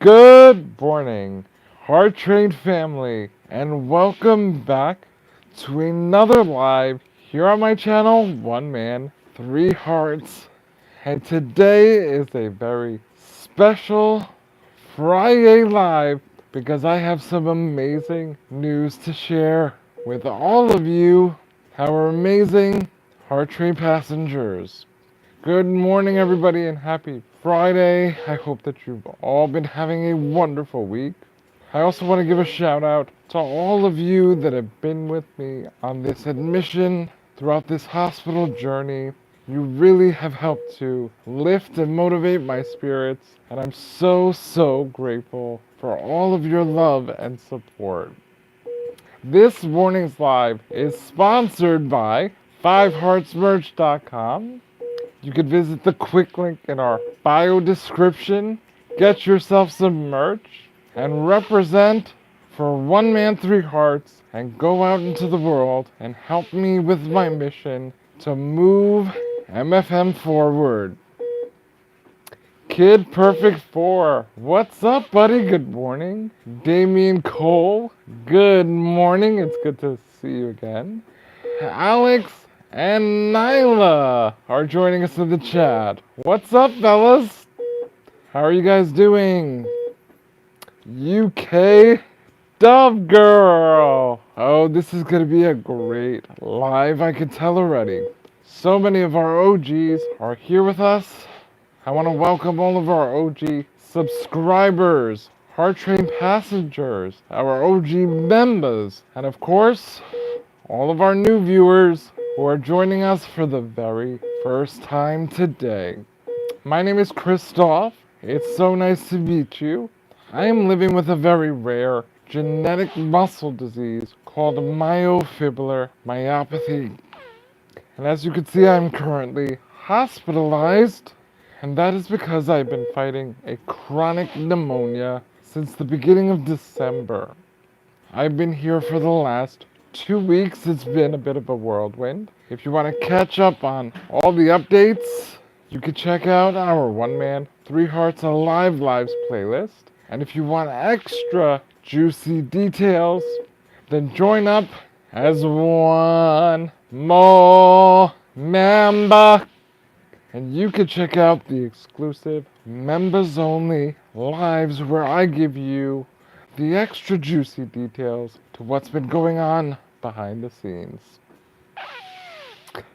Good morning, Heart Train family, and welcome back to another live here on my channel, One Man, Three Hearts. And today is a very special Fri-Yay live because I have some amazing news to share with all of you, our amazing Heart Train passengers. Good morning, everybody, and happy Friday. I hope that you've all been having a wonderful week. I also want to give a shout out to all of you that have been with me on this admission throughout this hospital journey. You really have helped to lift and motivate my spirits, and I'm so grateful for all of your love and support. This morning's live is sponsored by 5heartsmerch.com. You could visit the quick link in our bio description, get yourself some merch, and represent for One Man, Three Hearts, and go out into the world and help me with my mission to move MFM forward. Kid Perfect 4, what's up, buddy? Good morning. Damian Cole, good morning. It's good to see you again. Alex and Nyla are joining us in the chat. What's up, fellas? How are you guys doing? UK Dove Girl. Oh, this is going to be a great live, I can tell already. So many of our OGs are here with us. I want to welcome all of our OG subscribers, Heart Train passengers, our OG members, and of course, all of our new viewers who are joining us for the very first time today. My name is Christoph. It's so nice to meet you. I am living with a very rare genetic muscle disease called myofibrillar myopathy. And as you can see, I'm currently hospitalized, and that is because I've been fighting a chronic pneumonia since the beginning of December. I've been here for the last 2 weeks. It's been a bit of a whirlwind. If you want to catch up on all the updates, you can check out our One Man, Three Hearts Alive Lives playlist. And if you want extra juicy details, then join up as one more member. And you can check out the exclusive members only lives where I give you the extra juicy details to what's been going on behind the scenes.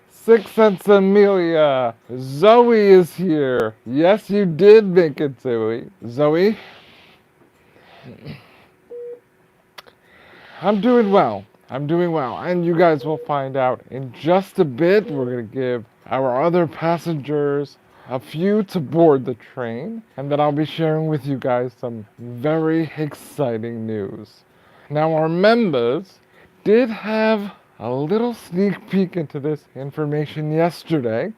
Six Sense Amelia, Zoe is here. Yes, you did make it, Zoe. Zoe? I'm doing well. And you guys will find out in just a bit. We're going to give our other passengers a few to board the train, and then I'll be sharing with you guys some very exciting news. Now, our members did have a little sneak peek into this information yesterday.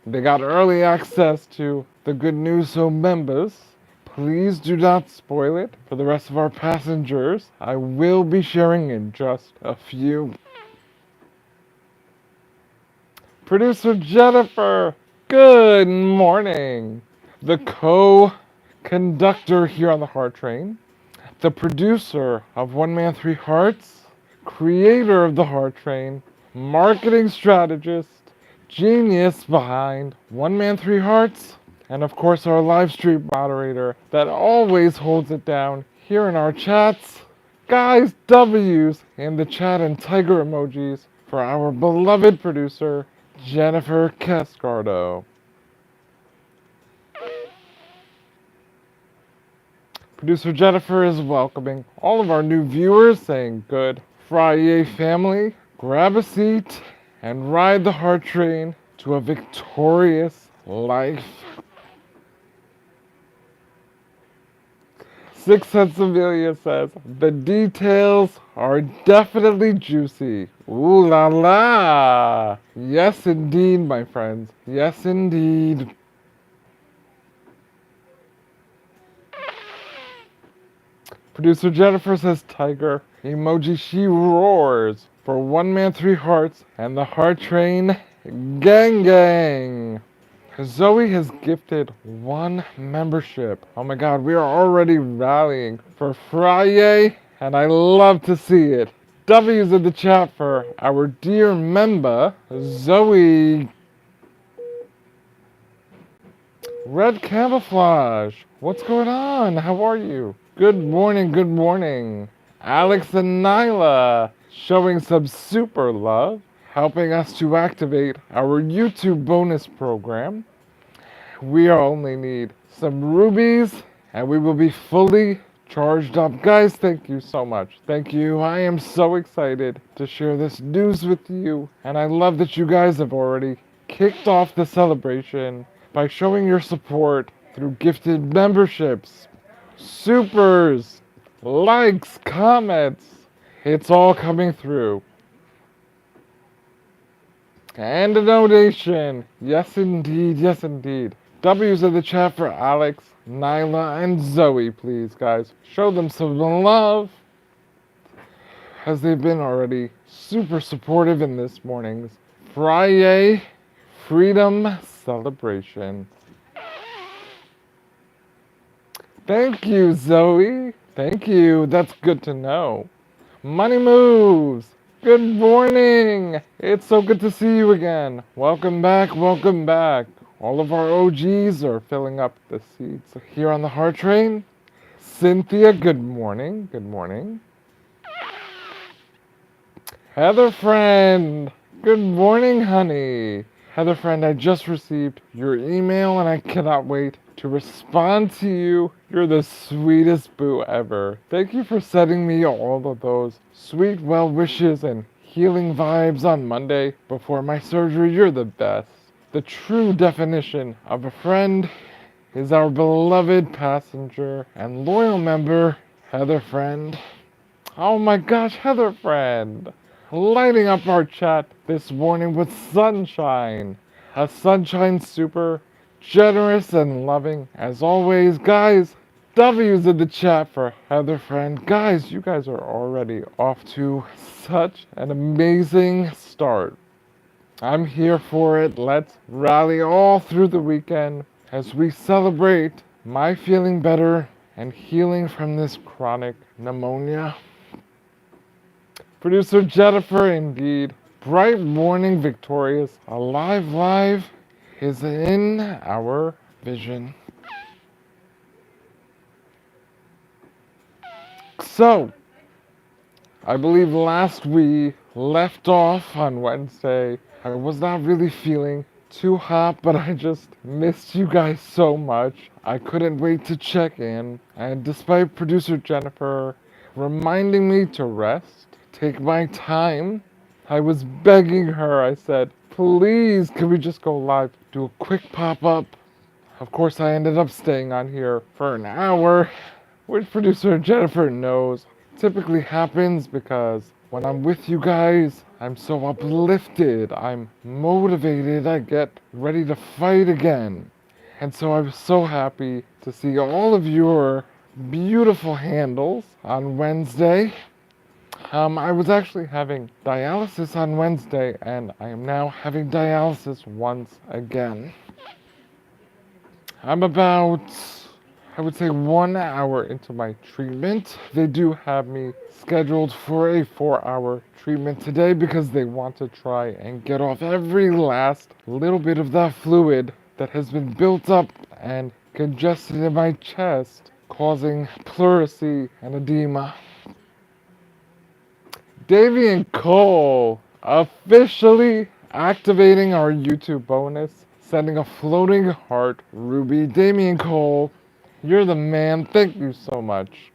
They got early access to the Good News, so members, please do not spoil it for the rest of our passengers. I will be sharing in just a few. Producer Jennifer, good morning. The co-conductor here on the Heart Train, the producer of One Man, Three Hearts, creator of the Heart Train, marketing strategist, genius behind One Man, Three Hearts, and of course our live stream moderator that always holds it down here in our chats. Guys, W's in the chat and tiger emojis for our beloved producer, Jennifer Cascardo. Producer Jennifer is welcoming all of our new viewers, saying good Fri-Yay family, grab a seat and ride the Heart Train to a victorious life. Six Sense Amelia says, the details are definitely juicy. Ooh la la! Yes indeed, my friends. Yes indeed. Producer Jennifer says tiger. Emoji, she roars for One Man, Three Hearts and the Heart Train gang gang. Zoe has gifted 1 membership. Oh my god, we are already rallying for Fri-Yay, and I love to see it. W's in the chat for our dear member, Zoe. Red Camouflage, what's going on? How are you? Good morning, good morning. Alex and Nyla showing some super love, helping us to activate our YouTube bonus program. We only need some rubies and we will be fully charged up. Guys, thank you so much. Thank you. I am so excited to share this news with you. And I love that you guys have already kicked off the celebration by showing your support through gifted memberships, supers, likes, comments. It's all coming through. And a donation. Yes, indeed. Yes, indeed. W's in the chat for Alex, Nyla, and Zoe, please, guys. Show them some love, as they've been already super supportive in this morning's Fri-Yay Freedom Celebration. Thank you, Zoe. Thank you. That's good to know. Money Moves. Good morning. It's so good to see you again. Welcome back. Welcome back. All of our OGs are filling up the seats here on the Heart Train. Cynthia, good morning. Good morning. Heather Friend, good morning, honey. Heather Friend, I just received your email and I cannot wait to respond to you. You're the sweetest boo ever. Thank you for sending me all of those sweet well wishes and healing vibes on Monday before my surgery. You're the best. The true definition of a friend is our beloved passenger and loyal member, Heather Friend. Oh my gosh, Heather Friend! Lighting up our chat this morning with sunshine. A sunshine super generous and loving as always. Guys, W's in the chat for Heather Friend. Guys, you guys are already off to such an amazing start. I'm here for it. Let's rally all through the weekend as we celebrate my feeling better and healing from this chronic pneumonia. Producer Jennifer, indeed. Bright morning victorious. Alive live is in our vision. So, I believe last we left off on Wednesday. I was not really feeling too hot, but I just missed you guys so much. I couldn't wait to check in. And despite producer Jennifer reminding me to rest, take my time, I was begging her. I said, please, can we just go live? Do a quick pop-up. Of course, I ended up staying on here for an hour, which producer Jennifer knows typically happens because when I'm with you guys, I'm so uplifted, I'm motivated, I get ready to fight again. And so I was so happy to see all of your beautiful handles on Wednesday. I was actually having dialysis on Wednesday, and I am now having dialysis once again. I'm about, I would say, 1 hour into my treatment. They do have me scheduled for a 4-hour treatment today because they want to try and get off every last little bit of that fluid that has been built up and congested in my chest, causing pleurisy and edema. Davian Cole officially activating our YouTube bonus, sending a floating heart ruby. Damian Cole, you're the man. Thank you so much.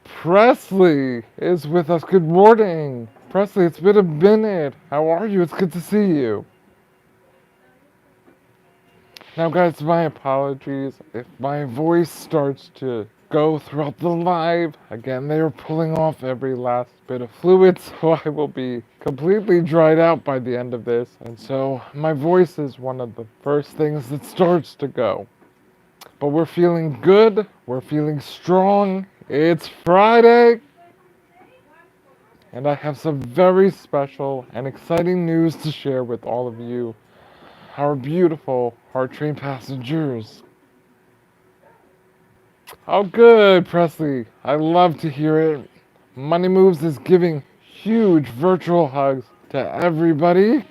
Presley is with us. Good morning. Presley, it's been a minute. How are you? It's good to see you. Now, guys, my apologies if my voice starts to go throughout the live. Again, they are pulling off every last bit of fluid, so I will be completely dried out by the end of this. And so my voice is one of the first things that starts to go. But we're feeling good. We're feeling strong. It's Friday. And I have some very special and exciting news to share with all of you, our beautiful Heart Train passengers. Oh, good, Presley. I love to hear it. Money Moves is giving huge virtual hugs to everybody.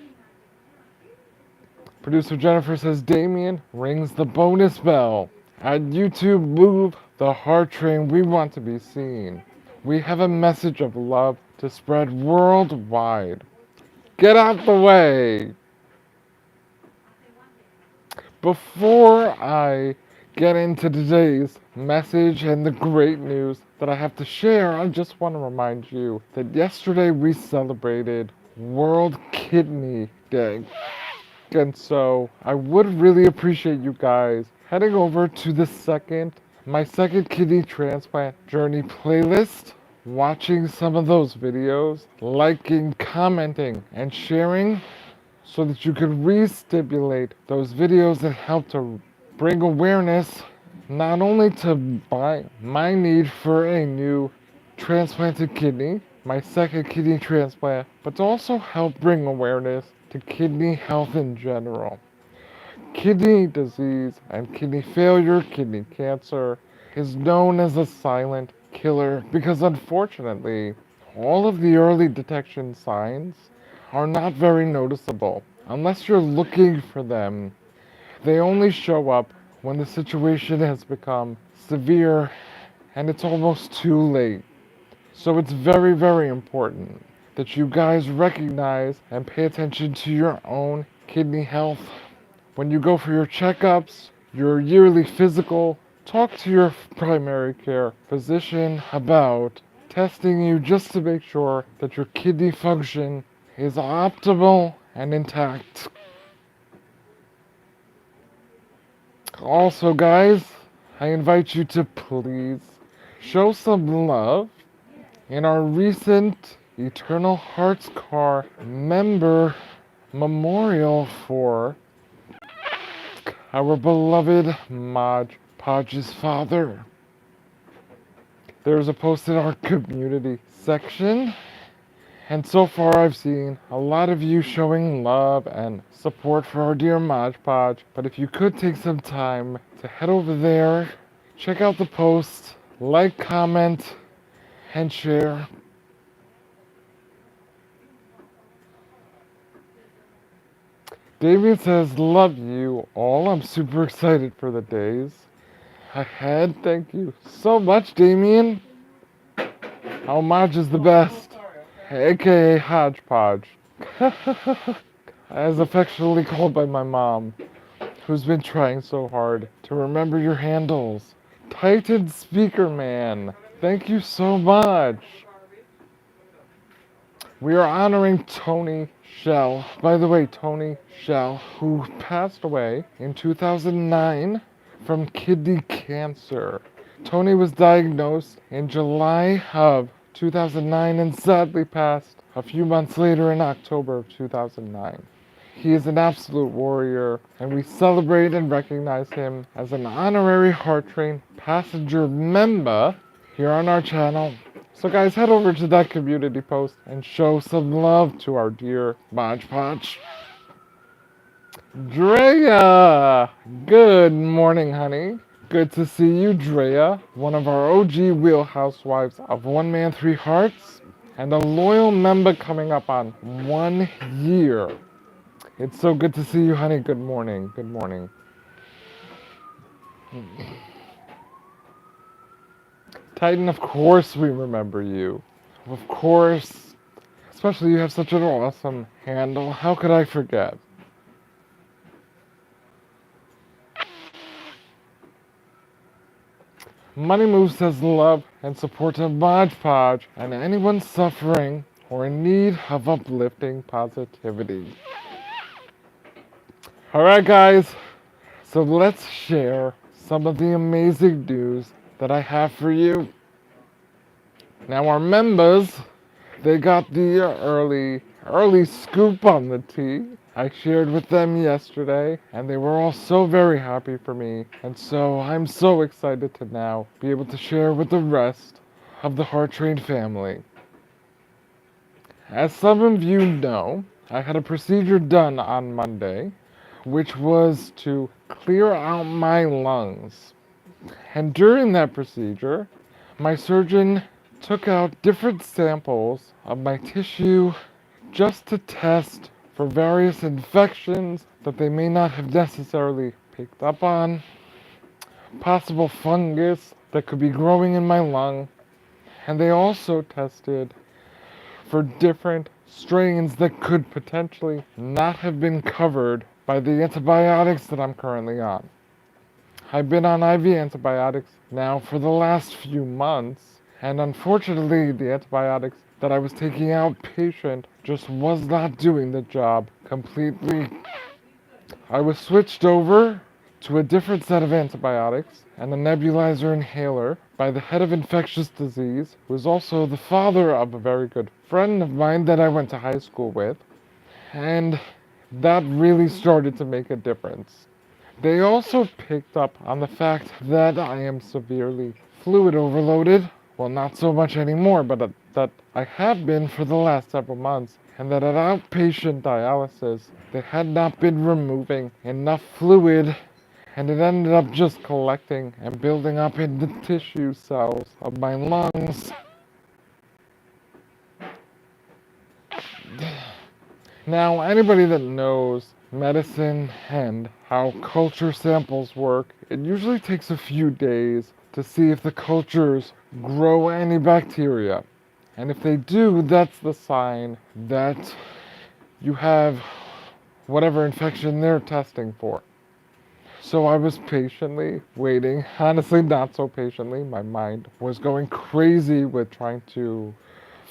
Producer Jennifer says Damien rings the bonus bell. At YouTube, move the heart train we want to be seen. We have a message of love to spread worldwide. Get out the way! Before I get into today's message and the great news that I have to share, I just want to remind you that yesterday we celebrated World Kidney Day. And so I would really appreciate you guys heading over to my second kidney transplant journey playlist, watching some of those videos, liking, commenting, and sharing so that you can re-stimulate those videos that help to bring awareness not only to my need for a new transplanted kidney, my second kidney transplant, but to also help bring awareness to kidney health in general. Kidney disease and kidney failure, kidney cancer, is known as a silent killer because unfortunately, all of the early detection signs are not very noticeable. Unless you're looking for them, they only show up when the situation has become severe and it's almost too late. So it's very, very important that you guys recognize and pay attention to your own kidney health. When you go for your checkups, your yearly physical, talk to your primary care physician about testing you just to make sure that your kidney function is optimal and intact. Also, guys, I invite you to please show some love in our recent Eternal Hearts Car member memorial for our beloved Mod Podge's father. There's a post in our community section, and so far I've seen a lot of you showing love and support for our dear Mod Podge. But if you could take some time to head over there, check out the post, like, comment, and share. Damien says, love you all. I'm super excited for the days ahead. Thank you so much, Damien. Homage is the best, aka Hodgepodge, as affectionately called by my mom, who's been trying so hard to remember your handles. Titan Speaker Man, thank you so much. We are honoring Tony Shell. By the way, Tony Shell, who passed away in 2009 from kidney cancer. Tony was diagnosed in July of 2009 and sadly passed a few months later in October of 2009. He is an absolute warrior, and we celebrate and recognize him as an honorary Heart Train passenger member here on our channel. So guys, head over to that community post and show some love to our dear Mod Podge. Drea! Good morning, honey. Good to see you, Drea, one of our OG wheelhouse wives of One Man, Three Hearts, and a loyal member coming up on 1 year. It's so good to see you, honey. Good morning. Good morning. Titan, of course we remember you. Of course. Especially you have such an awesome handle. How could I forget? Money Moves says love and support to Mod Podge and anyone suffering or in need of uplifting positivity. Alright guys, so let's share some of the amazing news that I have for you. Now our members, they got the early scoop on the tea. I shared with them yesterday, and they were all so very happy for me. And so I'm so excited to now be able to share with the rest of the Heart Train family. As some of you know, I had a procedure done on Monday which was to clear out my lungs. And during that procedure, my surgeon took out different samples of my tissue just to test for various infections that they may not have necessarily picked up on, possible fungus that could be growing in my lung, and they also tested for different strains that could potentially not have been covered by the antibiotics that I'm currently on. I've been on IV antibiotics now for the last few months, and unfortunately, the antibiotics that I was taking outpatient just was not doing the job completely. I was switched over to a different set of antibiotics and a nebulizer inhaler by the head of infectious disease, who is also the father of a very good friend of mine that I went to high school with, and that really started to make a difference. They also picked up on the fact that I am severely fluid overloaded. Well, not so much anymore, but that I have been for the last several months, and that at outpatient dialysis, they had not been removing enough fluid, and it ended up just collecting and building up in the tissue cells of my lungs. Now, anybody that knows medicine and how culture samples work, it usually takes a few days to see if the cultures grow any bacteria. And if they do, that's the sign that you have whatever infection they're testing for. So I was patiently waiting, honestly not so patiently. My mind was going crazy with trying to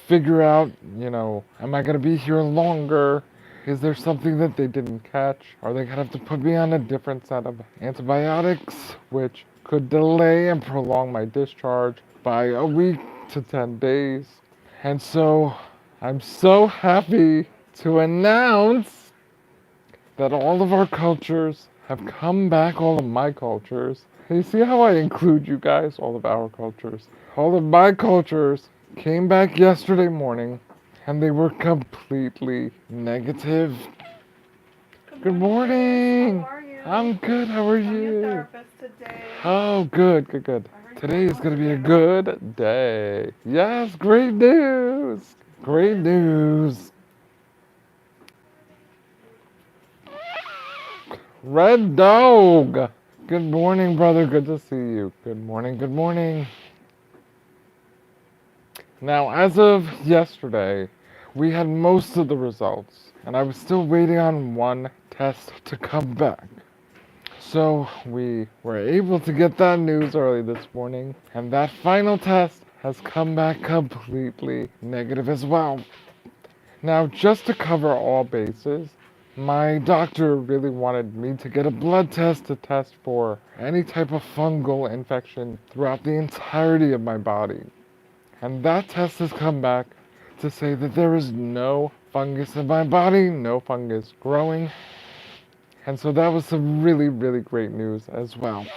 figure out, am I going to be here longer? Is there something that they didn't catch? Are they going to have to put me on a different set of antibiotics, which could delay and prolong my discharge by a week to 10 days? And so I'm so happy to announce that all of our cultures have come back, all of my cultures. You see how I include you guys, all of our cultures? All of my cultures came back yesterday morning, and they were completely negative. Good morning. How are you? I'm good. How are I'm your you? therapist today. Oh, good. Today is going to be a good day. Yes, great news. Great news. Red Dog. Good morning, brother. Good to see you. Good morning. Now, as of yesterday, we had most of the results, and I was still waiting on one test to come back. So we were able to get that news early this morning, and that final test has come back completely negative as well. Now, just to cover all bases, my doctor really wanted me to get a blood test to test for any type of fungal infection throughout the entirety of my body. And that test has come back to say that there is no fungus in my body, no fungus growing. And so that was some really, really great news as well.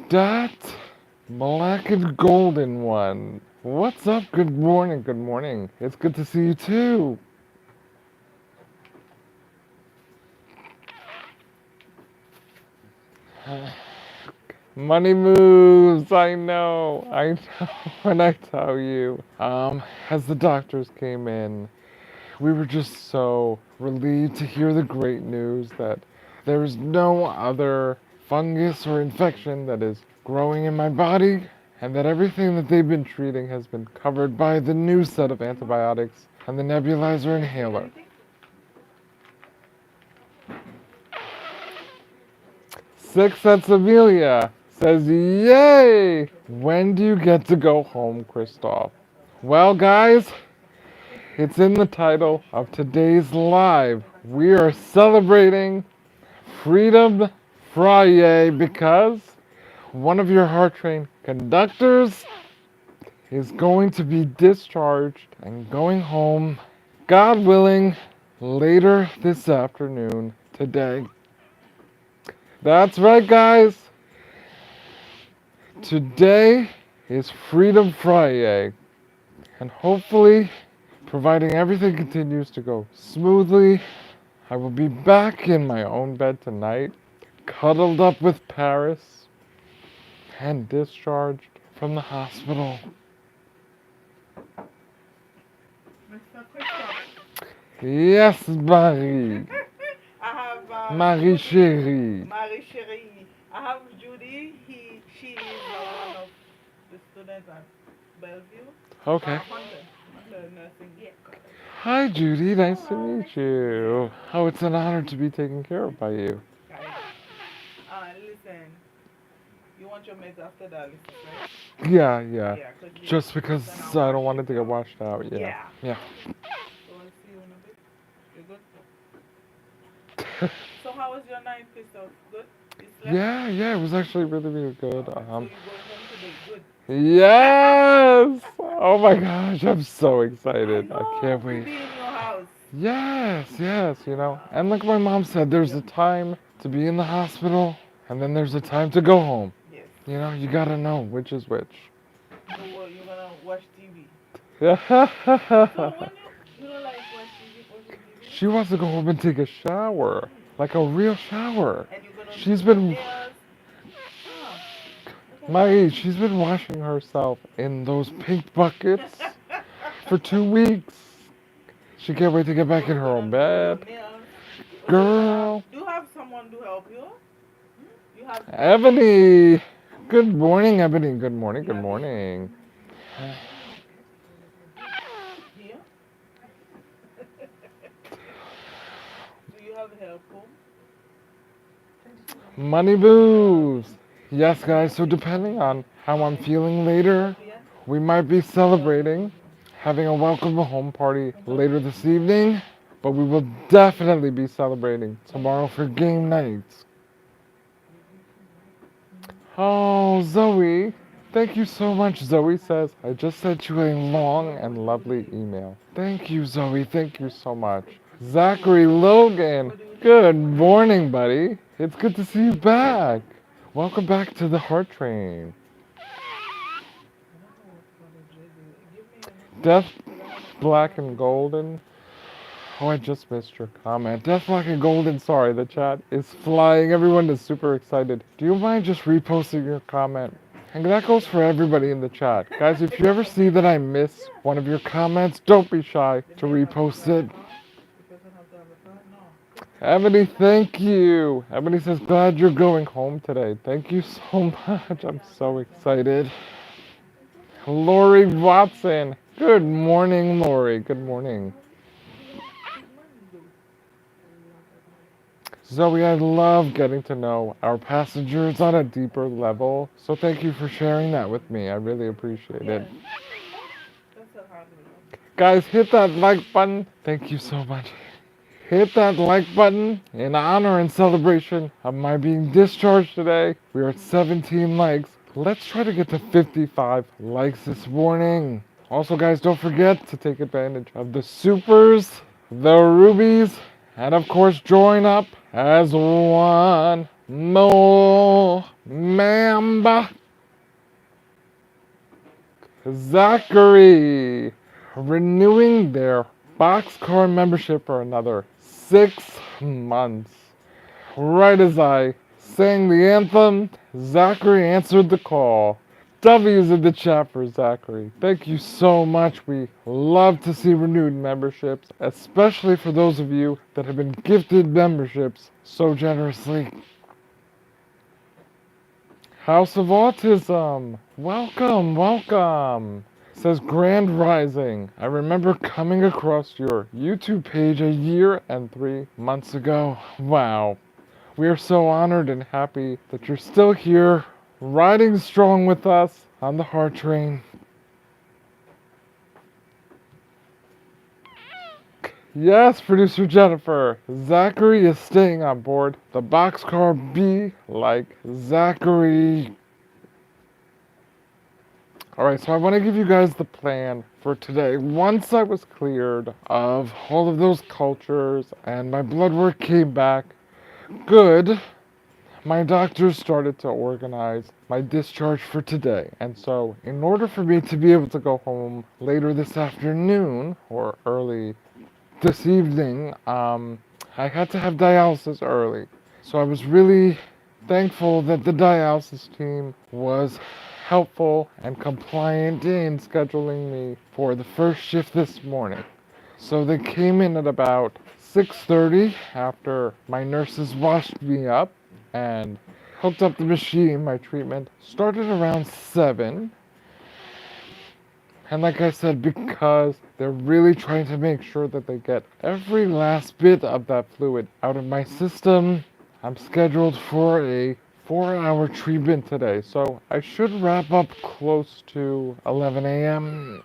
That black and golden one. What's up? Good morning. It's good to see you too. Money moves, I know when I tell you. As the doctors came in, we were just so relieved to hear the great news that there is no other fungus or infection that is growing in my body, and that everything that they've been treating has been covered by the new set of antibiotics and the nebulizer inhaler. Six Cents Amelia says, yay! When do you get to go home, Christoph? Well, guys, it's in the title of today's live. We are celebrating Freedom Fri-Yay because one of your heart train conductors is going to be discharged and going home, God willing, later this afternoon today. That's right, guys. Today is Freedom Fri-Yay, and hopefully providing everything continues to go smoothly. I will be back in my own bed tonight, cuddled up with Paris, and discharged from the hospital. Mr. Christoph. Yes, Marie. I have Marie chérie. Marie Cherie. I have Judy. She is one of the students at Bellevue. Okay. Hunter Nursing College. Hi, Judy. Nice to meet you. Oh, it's an honor to be taken care of by you. Guys, listen. You want your meds after dialysis, right? Yeah. Yeah, cause Just because I don't want it to get washed out. Yeah. Yeah. So I'll see you in a bit. You good? So how was your night, Christoph? Good? You slept? Yeah. It was actually really good. So you're going home today. Good. Yes. Oh my gosh, I'm so excited. I can't To wait. be in your house. Yes. And like my mom said, there's a time to be in the hospital, and then there's a time to go home. Yes. You gotta know which is which. So what, you're gonna watch TV. So Yeah. when you don't like watching TV, She wants to go home and take a shower, like a real shower. and you're gonna She's do your been, nails. Look at Maggie, she's been washing herself in those pink buckets that. for 2 weeks. She can't wait to get back in her own bed. Girl. Do you have someone to help you? You have Ebony. Good morning, Ebony. Good morning. here? Do you have help home? Money booze. Yes, guys, so depending on how I'm feeling later, Yeah. we might be celebrating, having a welcome home party later this evening, but we will definitely be celebrating tomorrow for game nights. Oh, Zoe. Thank you so much, Zoe says. I just sent you a long and lovely email. Thank you, Zoe. Thank you so much. Zachary Logan. Good morning, buddy. It's good to see you back. Welcome back to the Heart Train. Death, Black, and Golden. Oh, I just missed your comment. Death, Black, and Golden. Sorry, the chat is flying. Everyone is super excited. Do you mind just reposting your comment? And that goes for everybody in the chat. Guys, if you ever see that I miss one of your comments, don't be shy to repost it. Ebony, thank you. Ebony says, glad you're going home today. Thank you so much. I'm so excited. Lori Watson. Good morning, Lori. Good morning. Zoe, I love getting to know our passengers on a deeper level. So thank you for sharing that with me. I really appreciate it. Guys, hit that like button. Thank you so much. Hit that like button in honor and celebration of my being discharged today. We are at 17 likes. Let's try to get to 55 likes this morning. Also, guys, don't forget to take advantage of the supers, the rubies, and of course, join up as one more member. Zachary renewing their boxcar membership for another 6 months. Right as I sang the anthem, Zachary answered the call. W's in the chat for Zachary. Thank you so much. We love to see renewed memberships, especially for those of you that have been gifted memberships so generously. House of Autism, welcome. Says Grand Rising. I remember coming across your YouTube page a year and 3 months ago. Wow. We are so honored and happy that you're still here, riding strong with us on the Heart Train. Yes, producer Jennifer. Zachary is staying on board the boxcar B like Zachary. Alright, so I want to give you guys the plan for today. Once I was cleared of all of those cultures and my blood work came back good, my doctor started to organize my discharge for today. And so, in order for me to be able to go home later this afternoon or early this evening, I had to have dialysis early. So I was really thankful that the dialysis team was helpful and compliant in scheduling me for the first shift this morning. So they came in at about 6:30 after my nurses washed me up and hooked up the machine. My treatment started around 7. And like I said, because they're really trying to make sure that they get every last bit of that fluid out of my system, I'm scheduled for a 4-hour treatment today. So I should wrap up close to 11 a.m.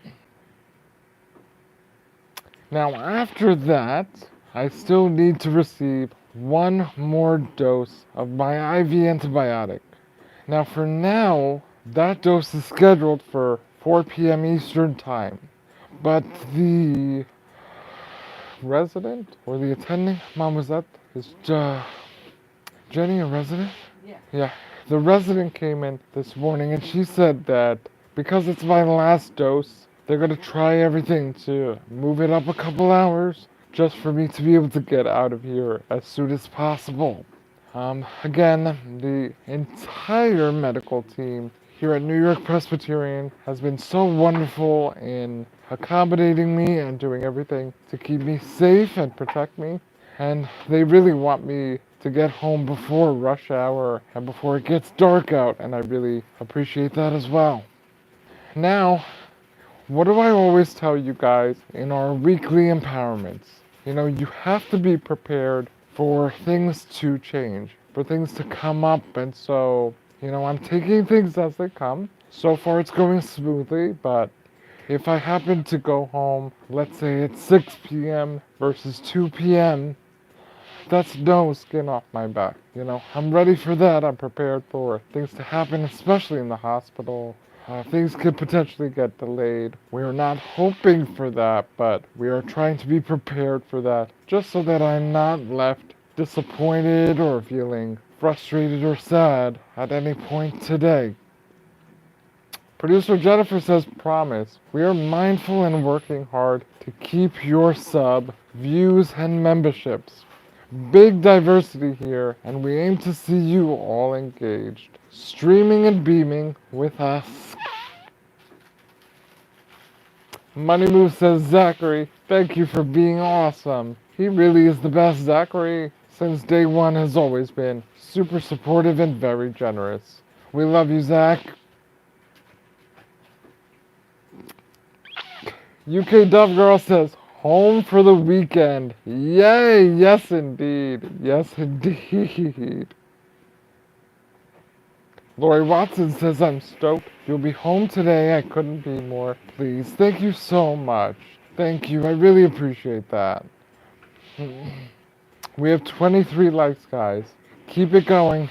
Now, after that, I still need to receive one more dose of my IV antibiotic. Now, for now, that dose is scheduled for 4 p.m. Eastern Time. But the resident or the attending, Mom, is Jenny a resident? Yeah. Yeah. The resident came in this morning and she said that because it's my last dose, they're going to try everything to move it up a couple hours just for me to be able to get out of here as soon as possible. Again, the entire medical team here at New York Presbyterian has been so wonderful in accommodating me and doing everything to keep me safe and protect me. And they really want me to get home before rush hour and before it gets dark out, and I really appreciate that as well. Now, what do I always tell you guys in our weekly empowerments? You know, you have to be prepared for things to change, for things to come up, and so, I'm taking things as they come. So far it's going smoothly, but if I happen to go home, let's say it's 6 p.m. versus 2 p.m., that's no skin off my back. I'm ready for that. I'm prepared for things to happen, especially in the hospital. Things could potentially get delayed. We're not hoping for that, but we are trying to be prepared for that, just so that I'm not left disappointed or feeling frustrated or sad at any point today. Producer Jennifer says, promise, we are mindful and working hard to keep your sub, views, and memberships. Big diversity here, and we aim to see you all engaged, streaming and beaming with us. Money Move says, Zachary, thank you for being awesome. He really is the best. Zachary, since day one, has always been super supportive and very generous. We love you, Zach. UK Dove Girl says, home for the weekend. Yay! Yes, indeed. Yes, indeed. Lori Watson says, I'm stoked. You'll be home today. I couldn't be more pleased. Thank you so much. Thank you. I really appreciate that. We have 23 likes, guys. Keep it going.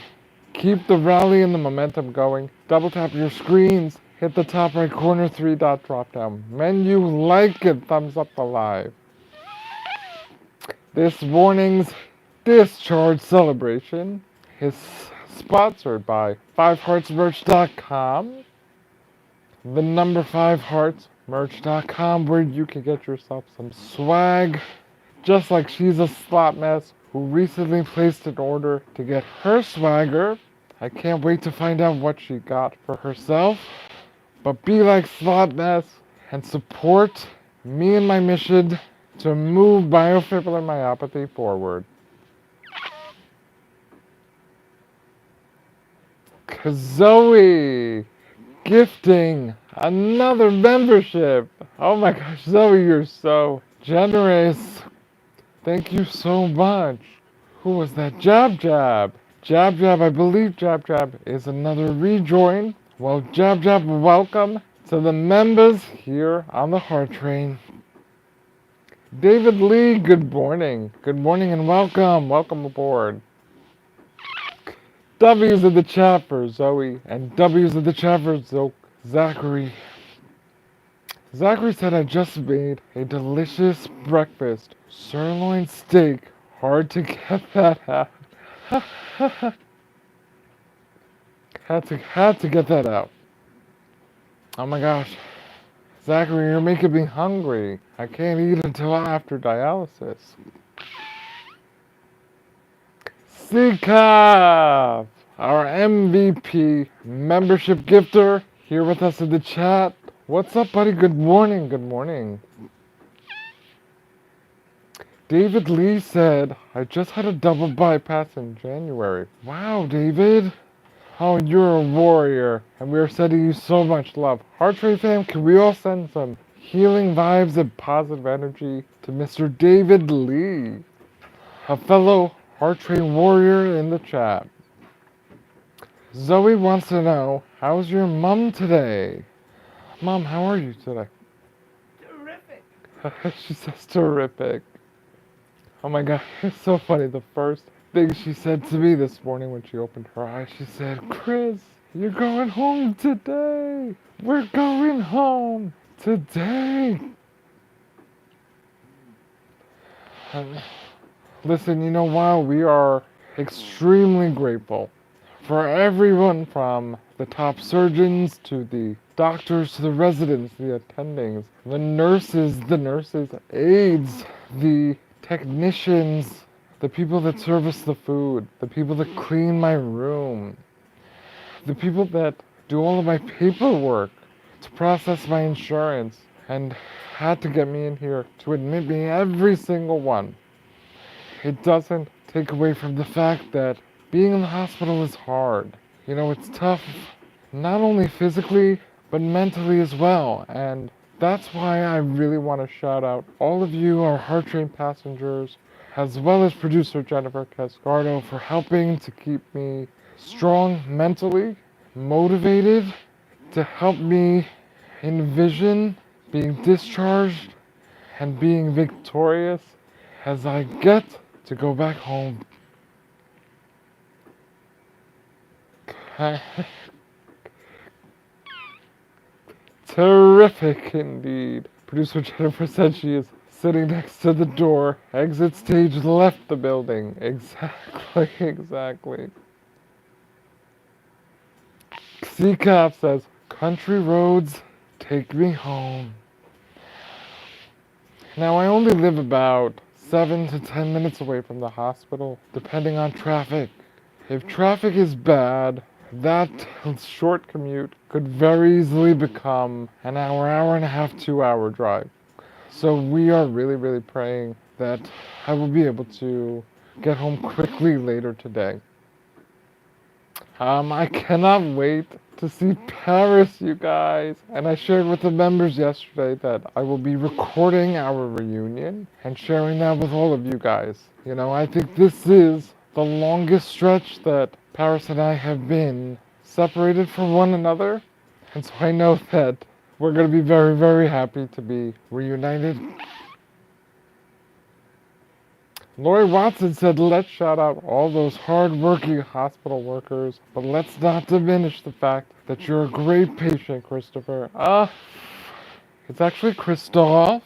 Keep the rally and the momentum going. Double tap your screens. Hit the top right corner 3-dot drop down menu. Like it. Thumbs up the live. This morning's discharge celebration is sponsored by 5heartsmerch.com, the number 5heartsmerch.com, where you can get yourself some swag, just like She's a Slot Mess, who recently placed an order to get her swagger. I can't wait to find out what she got for herself. But be like Slot Mess and support me and my mission to move biofibrillar myopathy forward. Zoe, gifting another membership. Oh my gosh, Zoe, you're so generous. Thank you so much. Who was that? Jab Jab. Jab Jab, I believe Jab Jab is another rejoin. Well, Jab Jab, welcome to the members here on the Heart Train. David Lee, good morning. Good morning and welcome. Welcome aboard. W's in the chat for Zoe, and W's in the chat for Zachary. Zachary said, I just made a delicious breakfast. Sirloin steak. Hard to get that out. Had to get that out. Oh my gosh. Zachary, you're making me hungry. I can't eat until after dialysis. Sikaf, our MVP membership gifter, here with us in the chat. What's up, buddy? Good morning. Good morning. David Lee said, I just had a double bypass in January. Wow, David. Oh, you're a warrior, and we are sending you so much love. Heart Rate fam, can we all send some healing vibes and positive energy to Mr. David Lee, a fellow Heart Rate warrior in the chat. Zoe wants to know, how's your mom today? Mom, how are you today? Terrific. She says terrific. Oh my god, it's so funny. The first thing she said to me this morning when she opened her eyes, she said, Chris, you're going home today. We're going home today. Listen, you know, while we are extremely grateful for everyone from the top surgeons to the doctors to the residents, the attendings, the nurses, aides, the technicians, the people that service the food, the people that clean my room, the people that do all of my paperwork to process my insurance and had to get me in here to admit me, every single one. It doesn't take away from the fact that being in the hospital is hard. You know, it's tough, not only physically, but mentally as well. And that's why I really want to shout out all of you, our Heart Train passengers, as well as producer Jennifer Cascardo, for helping to keep me strong mentally, motivated, to help me envision being discharged and being victorious as I get to go back home. Terrific indeed. Producer Jennifer said she is sitting next to the door. Exit stage left the building. Exactly, exactly. Seacap says, country roads take me home. Now I only live about 7 to 10 minutes away from the hospital, depending on traffic. If traffic is bad, that short commute could very easily become an hour and a half, 2-hour drive. So we are really, really praying that I will be able to get home quickly later today. I cannot wait to see Paris, you guys. And I shared with the members yesterday that I will be recording our reunion and sharing that with all of you guys. You know, I think this is the longest stretch that Paris and I have been separated from one another. And so I know that we're going to be very, very happy to be reunited. Lori Watson said, let's shout out all those hard-working hospital workers, but let's not diminish the fact that you're a great patient, Christopher. It's actually Christoph.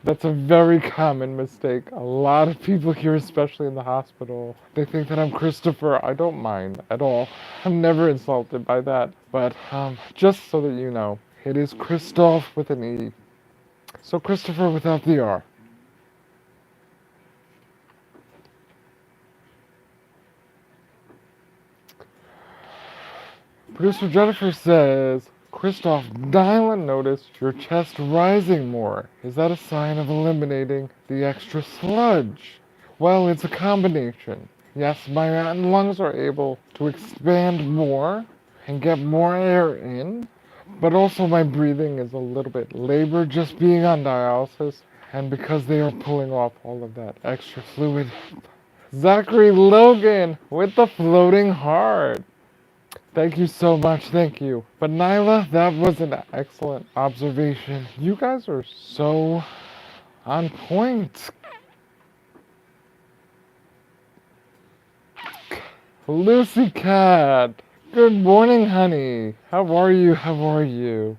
That's a very common mistake. A lot of people here, especially in the hospital, they think that I'm Christopher. I don't mind at all. I'm never insulted by that. But just so that you know, it is Christoph with an E. So Christopher without the R. Producer Jennifer says, Christoph, Dylan noticed your chest rising more. Is that a sign of eliminating the extra sludge? Well, it's a combination. Yes, my lungs are able to expand more and get more air in, but also my breathing is a little bit labored just being on dialysis and because they are pulling off all of that extra fluid. Zachary Logan with the floating heart. Thank you so much, thank you. But Nyla, that was an excellent observation. You guys are so on point. Lucy Cat, good morning, honey. How are you? How are you?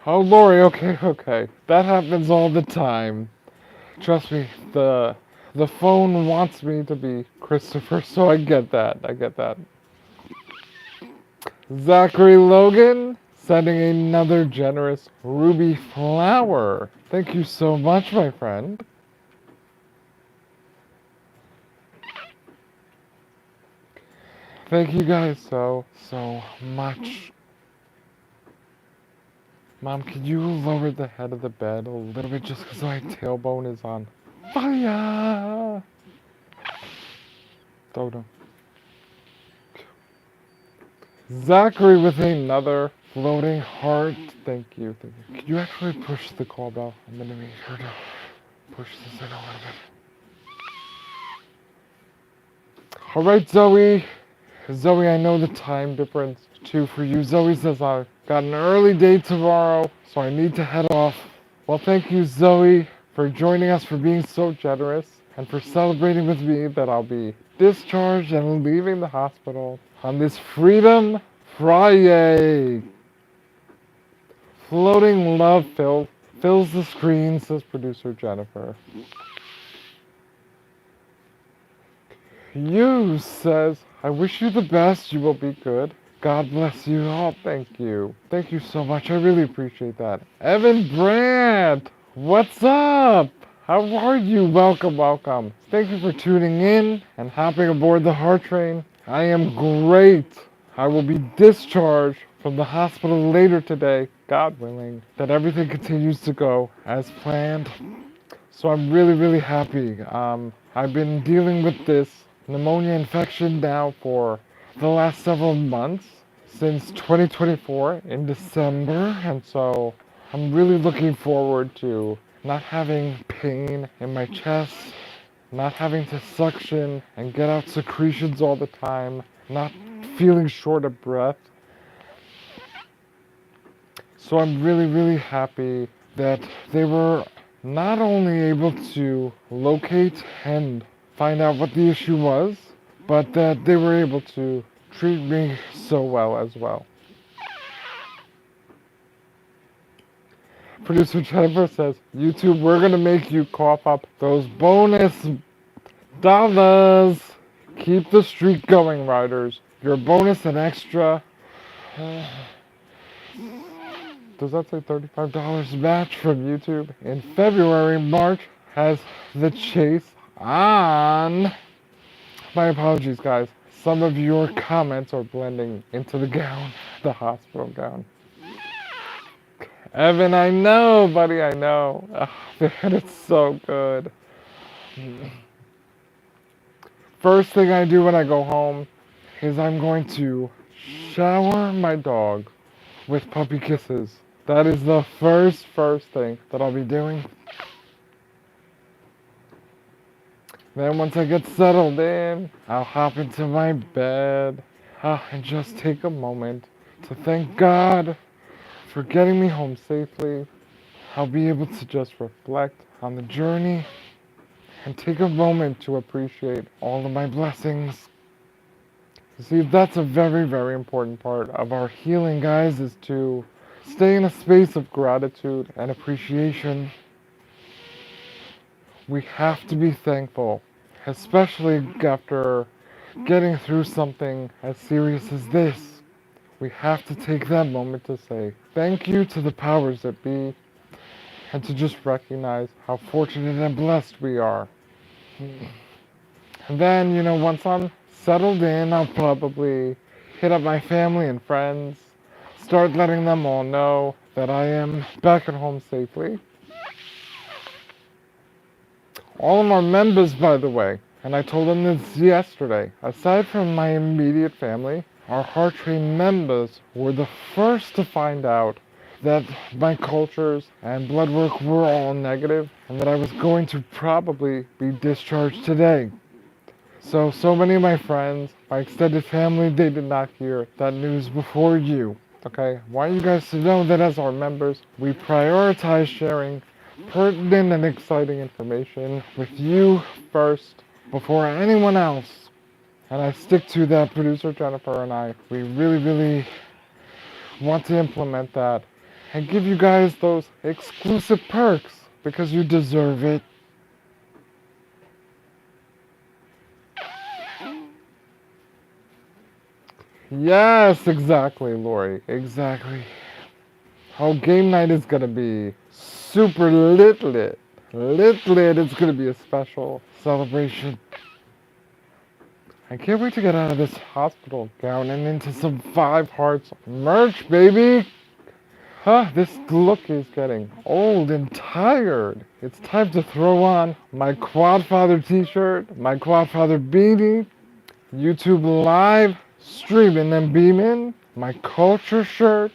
Oh, Lori, okay. That happens all the time. Trust me, the phone wants me to be Christopher, so I get that. Zachary Logan sending another generous ruby flower. Thank you so much, my friend. Thank you guys so much. Mom, could you lower the head of the bed a little bit just because my tailbone is on fire? Dodo. Zachary with another floating heart. Thank you. Could you actually push the call bell? I'm gonna make sure to push this in a little bit. Alright, Zoe. Zoe, I know the time difference too for you. Zoe says I've got an early day tomorrow, so I need to head off. Well, thank you, Zoe, for joining us, for being so generous, and for celebrating with me that I'll be discharged and leaving the hospital on this Freedom Fri-Yay. Floating love fills the screen, says producer Jennifer. You says, I wish you the best, you will be good. God bless you all, thank you. Thank you so much, I really appreciate that. Evan Brandt, what's up? How are you? Welcome, welcome. Thank you for tuning in and hopping aboard the Heart Train. I am great. I will be discharged from the hospital later today, God willing, that everything continues to go as planned. So I'm really happy. I've been dealing with this pneumonia infection now for the last several months, since 2024 in December, and so I'm really looking forward to not having pain in my chest, not having to suction and get out secretions all the time, not feeling short of breath. So I'm really happy that they were not only able to locate and find out what the issue was, but that they were able to treat me so well as well. Producer Jennifer says, YouTube, we're gonna make you cough up those bonus dollars. Keep the streak going, riders. Your bonus and extra. Does that say $35 match from YouTube? In February, March has the chase on. My apologies, guys. Some of your comments are blending into the gown, the hospital gown. Evan, I know, buddy, I know. Oh, man, it's so good. First thing I do when I go home is I'm going to shower my dog with puppy kisses. That is the first thing that I'll be doing. Then once I get settled in, I'll hop into my bed and just take a moment to thank God for getting me home safely. I'll be able to just reflect on the journey and take a moment to appreciate all of my blessings. You see, that's a very important part of our healing, guys, is to stay in a space of gratitude and appreciation. We have to be thankful, especially after getting through something as serious as this. We have to take that moment to say thank you to the powers that be, and to just recognize how fortunate and blessed we are. And then, once I'm settled in, I'll probably hit up my family and friends, start letting them all know that I am back at home safely. All of our members, by the way, and I told them this yesterday, aside from my immediate family, our Heart Train members were the first to find out that my cultures and blood work were all negative and that I was going to probably be discharged today. So many of my friends, my extended family, they did not hear that news before you. Okay? I want you guys to know that as our members, we prioritize sharing pertinent and exciting information with you first before anyone else. And I stick to that. Producer Jennifer and I, we really want to implement that and give you guys those exclusive perks because you deserve it. Yes, exactly, Lori. Exactly. Oh, game night is gonna be super lit lit. Lit lit. It's gonna be a special celebration. I can't wait to get out of this hospital gown and into some Five Hearts merch, baby. Huh, this look is getting old and tired. It's time to throw on my Quadfather t-shirt, my Quadfather beanie, YouTube live streaming and beaming, my culture shirt,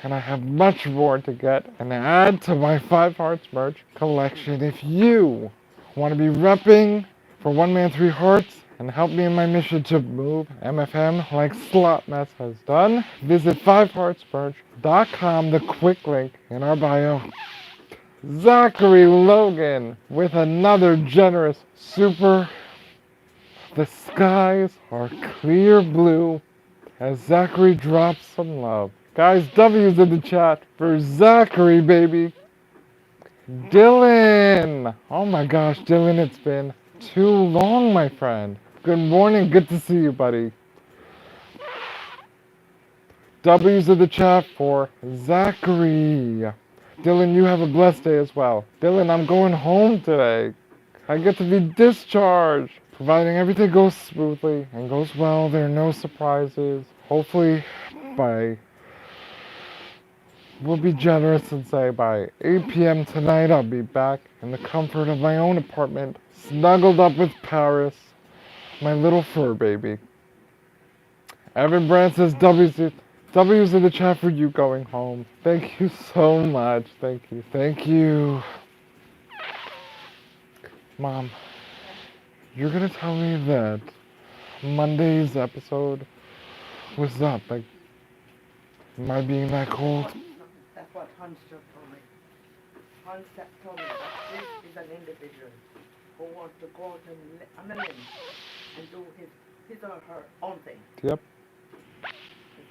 and I have much more to get and add to my Five Hearts merch collection. If you want to be repping for One Man Three Hearts and help me in my mission to move MFM like Slot Mess has done, visit fiveheartsmerch.com, the quick link in our bio. Zachary Logan with another generous super. The skies are clear blue as Zachary drops some love. Guys, W's in the chat for Zachary, baby. Dylan! Oh my gosh, Dylan, it's been too long, my friend. Good morning, good to see you, buddy. W's in the chat for Zachary. Dylan, you have a blessed day as well. Dylan, I'm going home today. I get to be discharged, providing everything goes smoothly and goes well. There are no surprises. Hopefully, we'll be generous and say by 8 p.m. tonight, I'll be back in the comfort of my own apartment, snuggled up with Paris, my little fur baby. Evan Brandt says W's in the chat for you going home. Thank you so much. Thank you. Thank you. Mom, you're gonna tell me that Monday's episode was not like my being that cold? That's what Hans just told me. Hans told me that this is an individual who wants to go out on the limb and do his or her own thing. Yep.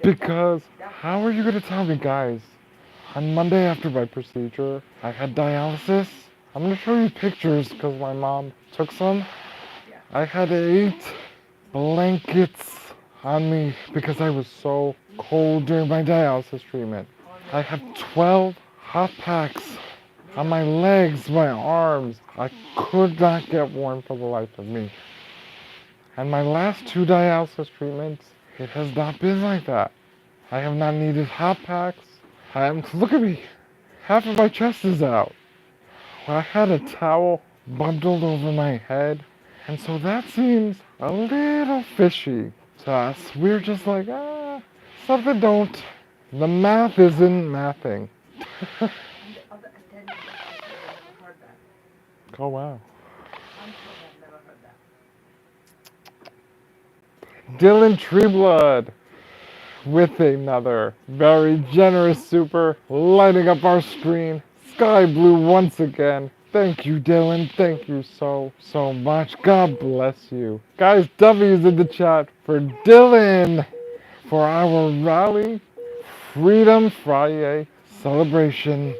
Because how are you gonna tell me, guys? On Monday after my procedure, I had dialysis. I'm gonna show you pictures because my mom took some. Yeah. I had 8 blankets on me because I was so cold during my dialysis treatment. I have 12 hot packs on my legs, my arms. I could not get warm for the life of me. And my last 2 dialysis treatments, it has not been like that. I have not needed hot packs. Look at me. Half of my chest is out. I had a towel bundled over my head. And so that seems a little fishy to us. We're just like, something don't. The math isn't mathing. And the other attendants have never heard that. Oh, wow. I'm sure I've never heard that. Dylan Treeblood with another very generous super lighting up our screen. Sky blue once again. Thank you, Dylan. Thank you so much. God bless you. Guys, W's in the chat for Dylan for our Rally Freedom Fri-Yay celebration.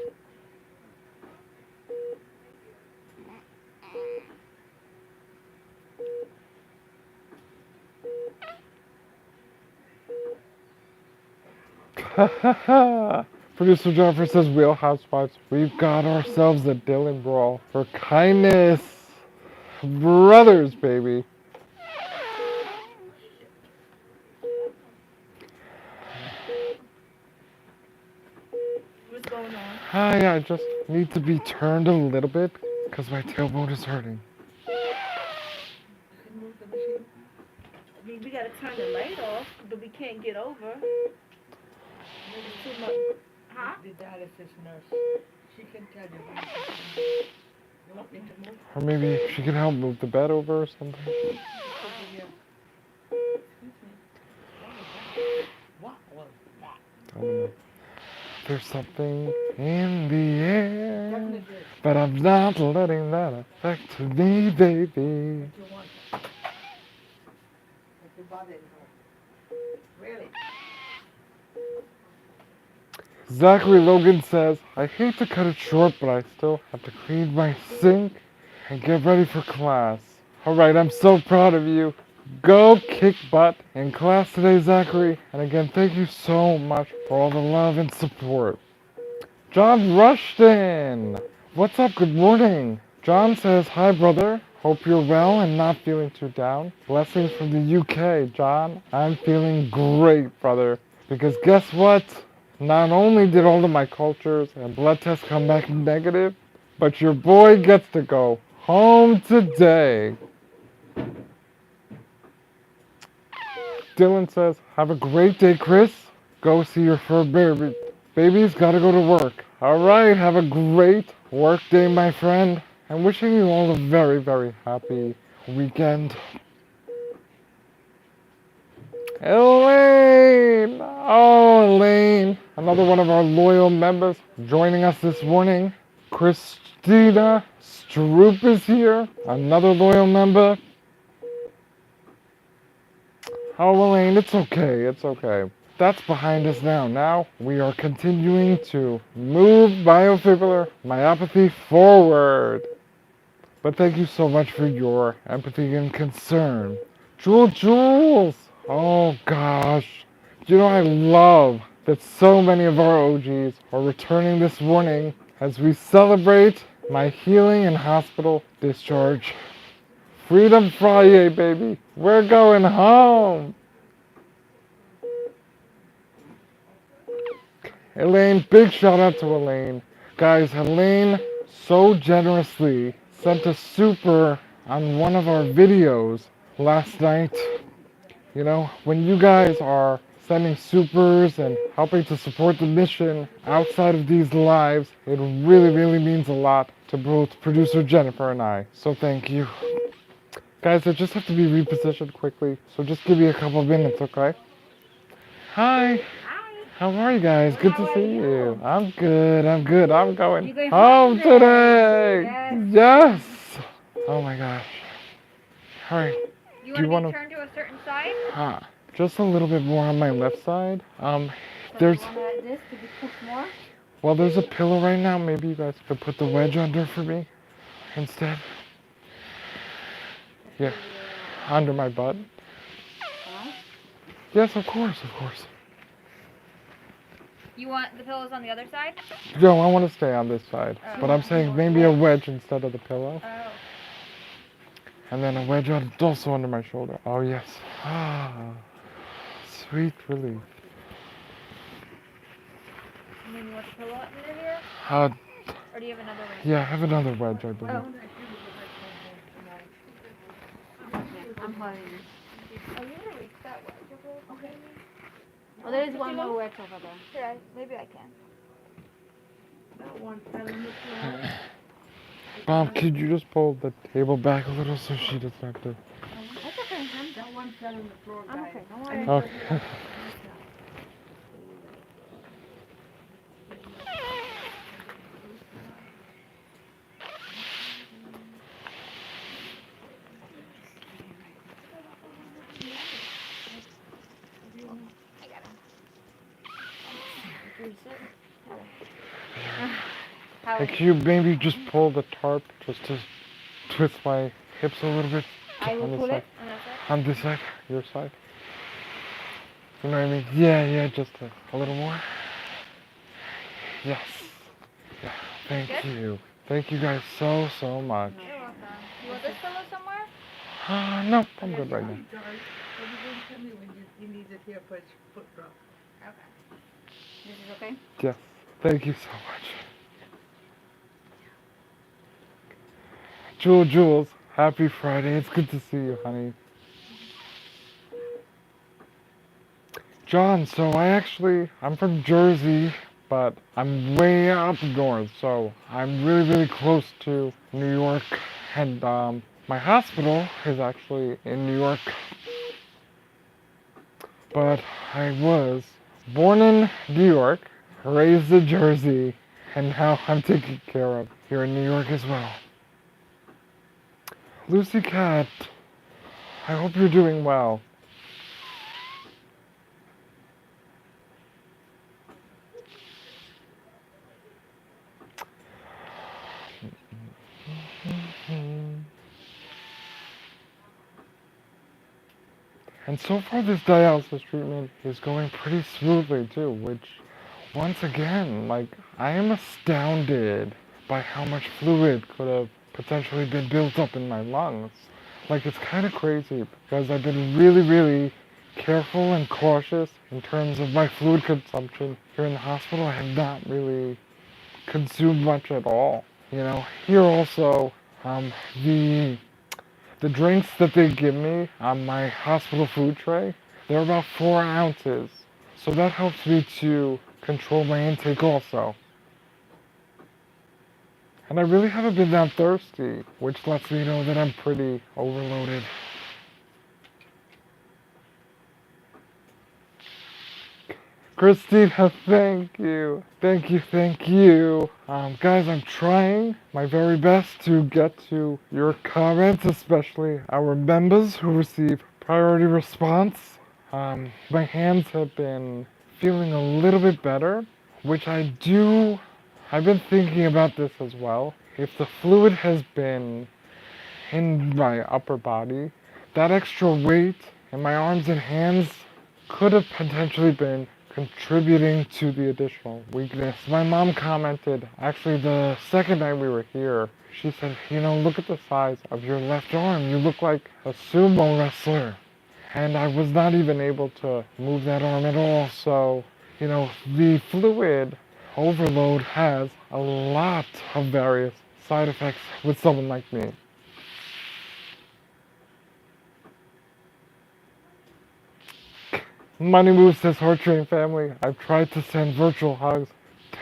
Producer Jennifer says, Real Housewives, we've got ourselves a Dylan brawl for kindness. Brothers, baby. What's going on? Hi, I just need to be turned a little bit because my tailbone is hurting. You can move the machine. I mean, we gotta turn the light off, but we can't get over. It's too much. Huh? The dialysis nurse, she can tell you when you want me to move. Or maybe she can help move the bed over or something. Excuse me. What was that? I don't know. There's something in the air, Definitely. but I'm not letting that affect me, baby. What you want? What's your body for? Really? Zachary Logan says, I hate to cut it short, but I still have to clean my sink and get ready for class. Alright, I'm so proud of you. Go kick butt in class today, Zachary. And again, thank you so much for all the love and support. John Rushton! What's up? Good morning. John says, hi, brother. Hope you're well and not feeling too down. Blessings from the UK, John. I'm feeling great, brother. Because guess what? Not only did all of my cultures and blood tests come back negative, but your boy gets to go home today. Dylan says, have a great day, Chris. Go see your fur baby. Baby's gotta go to work. Alright, have a great work day, my friend. I'm wishing you all a very, very happy weekend. Elaine! Oh, Elaine. Another one of our loyal members joining us this morning. Christina Stroop is here. Another loyal member. Oh, Elaine, it's okay. It's okay. That's behind us now. Now we are continuing to move biofibrillar myopathy forward. But thank you so much for your empathy and concern. Jules! Oh gosh. You know, I love that so many of our OGs are returning this morning as we celebrate my healing and hospital discharge. Freedom Fri-Yay, baby. We're going home. Elaine, big shout out to Elaine. Guys, Elaine so generously sent a super on one of our videos last night. You know, when you guys are sending supers and helping to support the mission outside of these lives, it really, really means a lot to both producer Jennifer and I. So thank you. Guys, I just have to be repositioned quickly, so just give me a couple minutes, okay? Hi. How are you guys? Good to see you. I'm good. I'm good. I'm going home today. Yes. Oh my gosh. All right. You Do you want want to be turned to a certain side? just a little bit more on my left side? There's This to be pushed more. well, there's a pillow right now. Maybe you guys could put the wedge under for me instead. Yeah, under my butt. Yes, of course, of course. You want the pillows on the other side? No, I want to stay on this side, Oh. but I'm saying maybe a wedge instead of the pillow. Oh. And then a wedge also under my shoulder. Oh, yes. Ah, sweet relief. And then you want the pillow under here? Uh, Or do you have another one? yeah, I have another wedge, I believe. Oh. I'm holding. Oh, you want to reach that way? Okay. Oh, there is one more wedge over there. Here, maybe I can. That one fell on the floor. Bob, could you just pull the table back a little so she doesn't have to... That's okay. That one fell on the floor, I'm guys. okay. Don't worry. Okay. How? And can you maybe just pull the tarp just to twist my hips a little bit I will on this pull side? it. On that side? On this side? Your side? You know what I mean? Yeah, just a little more. Yes. Yeah, thank Good? you. Thank you guys so, so much. You're welcome. You want this pillow somewhere? No, I'm good right now. George, what are you going to tell me when you need it here for his foot drop? Okay. This is okay. Yes, thank you so much. Jules, happy Friday. It's good to see you, honey. John, so I'm from Jersey, but I'm way up north, so I'm really, really close to New York, and my hospital is actually in New York. But I was born in New York, raised in Jersey, and now I'm taken care of here in New York as well. Lucy Cat, I hope you're doing well. And so far this dialysis treatment is going pretty smoothly too, which once again, like, I am astounded by how much fluid could have potentially been built up in my lungs. Like, it's kind of crazy because I've been really, really careful and cautious in terms of my fluid consumption. Here in the hospital, I have not really consumed much at all. You know, here also, um, the the drinks that they give me on my hospital food tray, they're about 4 ounces. So that helps me to control my intake also. And I really haven't been that thirsty, which lets me know that I'm pretty overloaded. Christina, thank you. Thank you, thank you. Guys, I'm trying my very best to get to your comments, especially our members who receive priority response. My hands have been feeling a little bit better, which I've been thinking about this as well. If the fluid has been in my upper body, that extra weight in my arms and hands could have potentially been contributing to the additional weakness. My mom commented, actually, the second night we were here, she said, you know, look at the size of your left arm. You look like a sumo wrestler. And I was not even able to move that arm at all. So, you know, the fluid overload has a lot of various side effects with someone like me. Money Moves says, Heart Train family, I've tried to send virtual hugs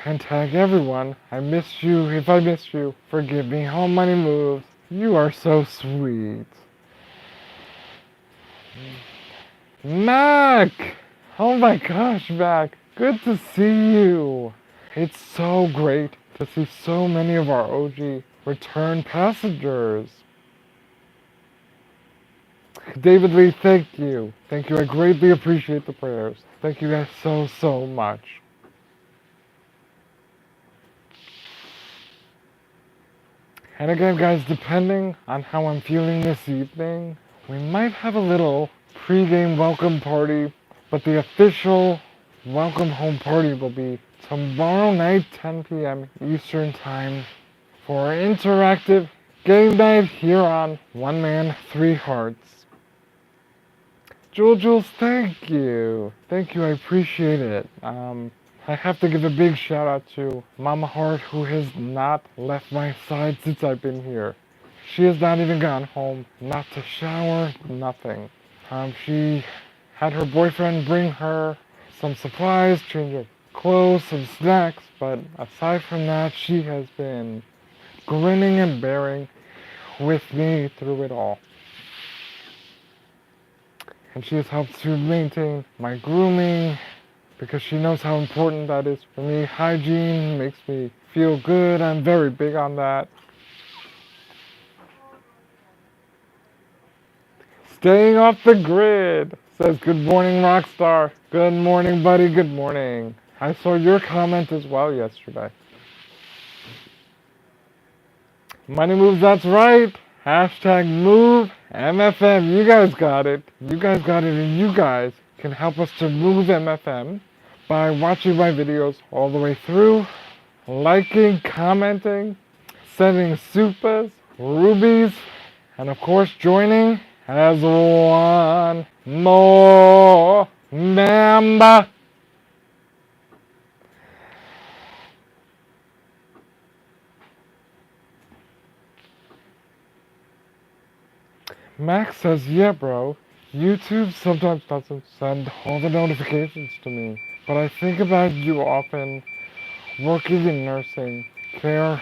and tag everyone. I miss you. If I missed you, forgive me. Oh, Money Moves, you are so sweet. Mac! Oh my gosh, Mac. Good to see you. It's so great to see so many of our OG return passengers. David Lee, thank you. Thank you. I greatly appreciate the prayers. Thank you guys so, so much. And again, guys, depending on how I'm feeling this evening, we might have a little pre-game welcome party, but the official welcome home party will be tomorrow night, 10 p.m. Eastern Time, for our interactive game night here on One Man, Three Hearts. Jules, thank you. Thank you, I appreciate it. I have to give a big shout out to Mama Heart, who has not left my side since I've been here. She has not even gone home, not to shower, nothing. She had her boyfriend bring her some supplies, change of clothes, some snacks, but aside from that, she has been grinning and bearing with me through it all. And she has helped to maintain my grooming because she knows how important that is for me. Hygiene makes me feel good. I'm very big on that. Staying off the grid says, good morning, Rockstar. Good morning, buddy. Good morning. I saw your comment as well yesterday. Money Moves, that's right. Hashtag move MFM. You guys got it. You guys got it, and you guys can help us to move MFM by watching my videos all the way through, liking, commenting, sending supers, rubies, and of course joining as one more member. Max says, yeah, bro, YouTube sometimes doesn't send all the notifications to me, but I think about you often working in nursing care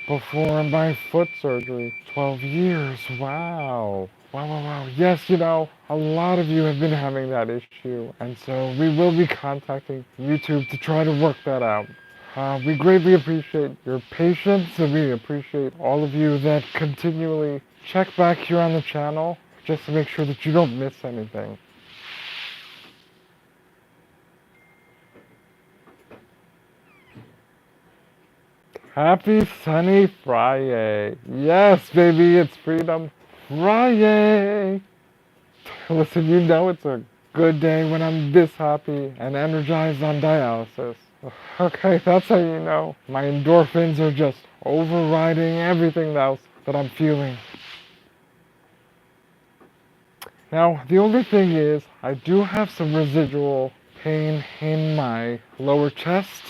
before my foot surgery. 12 years, wow. Wow, wow, wow. Yes, you know, a lot of you have been having that issue, and so we will be contacting YouTube to try to work that out. We greatly appreciate your patience, and we appreciate all of you that continually check back here on the channel just to make sure that you don't miss anything. Happy sunny Fri-Yay. Yes, baby, it's Freedom Fri-Yay. Listen, you know it's a good day when I'm this happy and energized on dialysis. Okay, that's how you know. My endorphins are just overriding everything else that I'm feeling. Now, the only thing is, I do have some residual pain in my lower chest,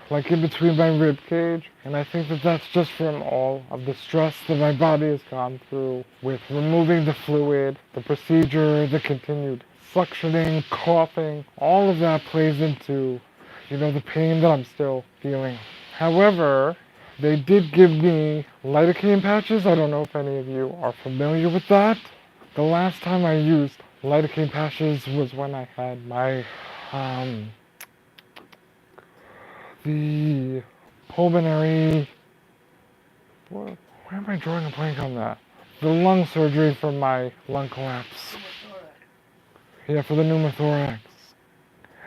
like in between my rib cage, and I think that that's just from all of the stress that my body has gone through with removing the fluid, the procedure, the continued suctioning, coughing, all of that plays into, the pain that I'm still feeling. However, they did give me lidocaine patches. I don't know if any of you are familiar with that. The last time I used lidocaine patches was when I had my the pulmonary. Why am I drawing a blank on that? The lung surgery for my lung collapse. Yeah, for the pneumothorax.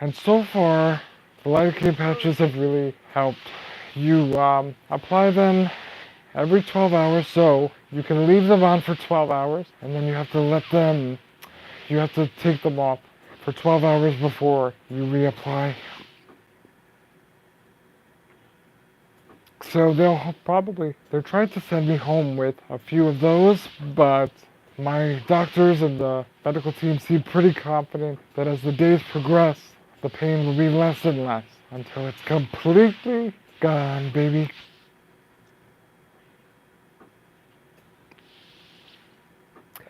And so far, the lidocaine patches have really helped. You apply them every 12 hours, so you can leave them on for 12 hours, and then you have to take them off for 12 hours before you reapply. So they're trying to send me home with a few of those, but my doctors and the medical team seem pretty confident that as the days progress, the pain will be less and less until it's completely gone, baby.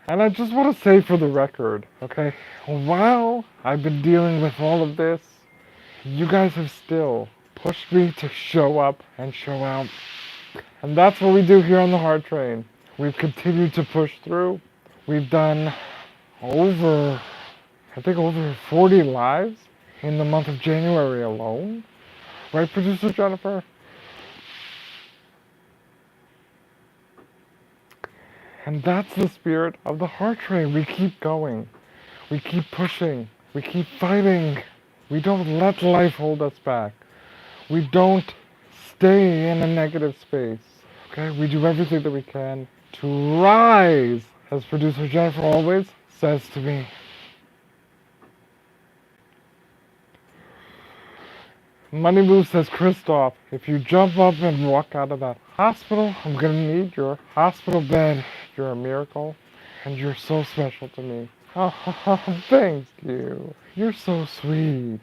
And I just want to say for the record, okay, while I've been dealing with all of this, you guys have still pushed me to show up and show out. And that's what we do here on the Heart Train. We've continued to push through. We've done over 40 lives in the month of January alone. Right, producer Jennifer? And that's the spirit of the Heart Train. We keep going. We keep pushing. We keep fighting. We don't let life hold us back. We don't stay in a negative space. Okay? We do everything that we can to rise, as producer Jennifer always says to me. Money Move says, Christoph, if you jump up and walk out of that hospital, I'm gonna need your hospital bed. You're a miracle, and you're so special to me. Oh, thank you. You're so sweet.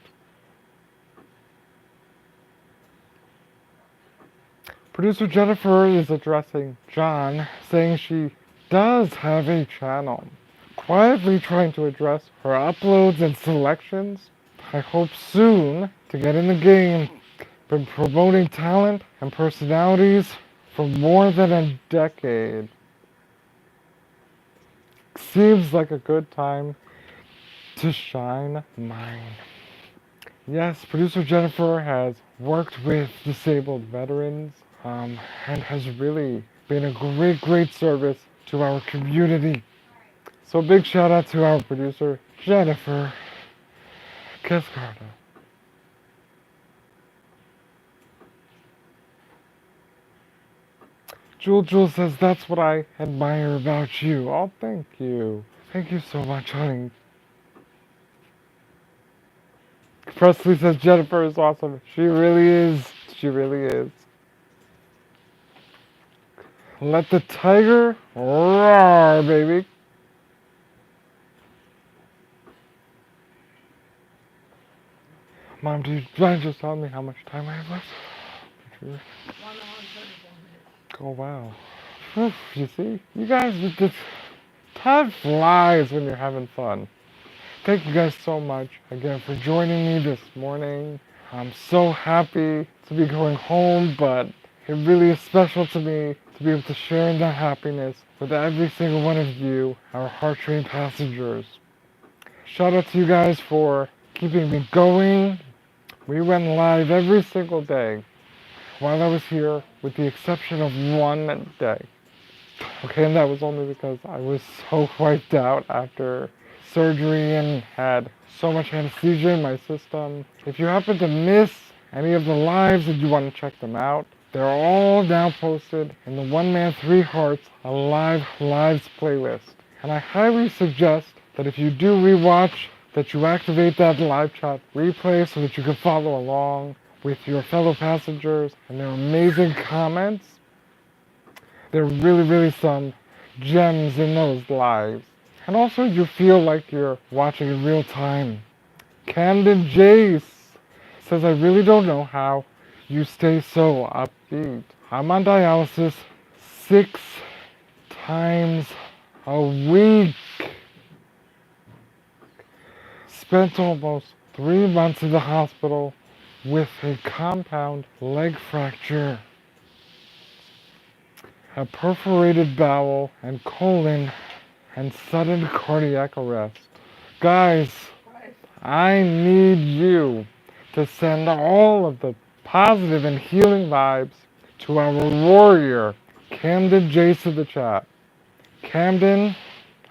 Producer Jennifer is addressing John, saying she does have a channel, quietly trying to address her uploads and selections. I hope soon to get in the game. Been promoting talent and personalities for more than a decade. Seems like a good time to shine mine. Yes, producer Jennifer has worked with disabled veterans and has really been a great service to our community. So big shout out to our producer Jennifer Cascardo. Jewel says, that's what I admire about you. Oh, thank you. Thank you so much, honey. Presley says, Jennifer is awesome. She really is. She really is. Let the tiger roar, baby. Mom, do you mind just telling me how much time I have left? 1 hour and 34 minutes. Oh, wow. Whew, you see? You guys, time flies when you're having fun. Thank you guys so much again for joining me this morning. I'm so happy to be going home, but it really is special to me to be able to share in that happiness with every single one of you, our Heart Train passengers. Shout out to you guys for keeping me going. We went live every single day while I was here, with the exception of one day. Okay, and that was only because I was so wiped out after surgery and had so much anesthesia in my system. If you happen to miss any of the lives and you want to check them out, they're all now posted in the One Man Three Hearts Alive Lives playlist. And I highly suggest that if you do rewatch, that you activate that live chat replay so that you can follow along with your fellow passengers and their amazing comments. There are really, really some gems in those lives. And also you feel like you're watching in real time. Camden Jace says, I really don't know how you stay so upbeat. I'm on dialysis 6 times a week. Spent almost 3 months in the hospital with a compound leg fracture, a perforated bowel and colon, and sudden cardiac arrest. Guys, I need you to send all of the positive and healing vibes to our warrior, Camden Jace in the chat. Camden,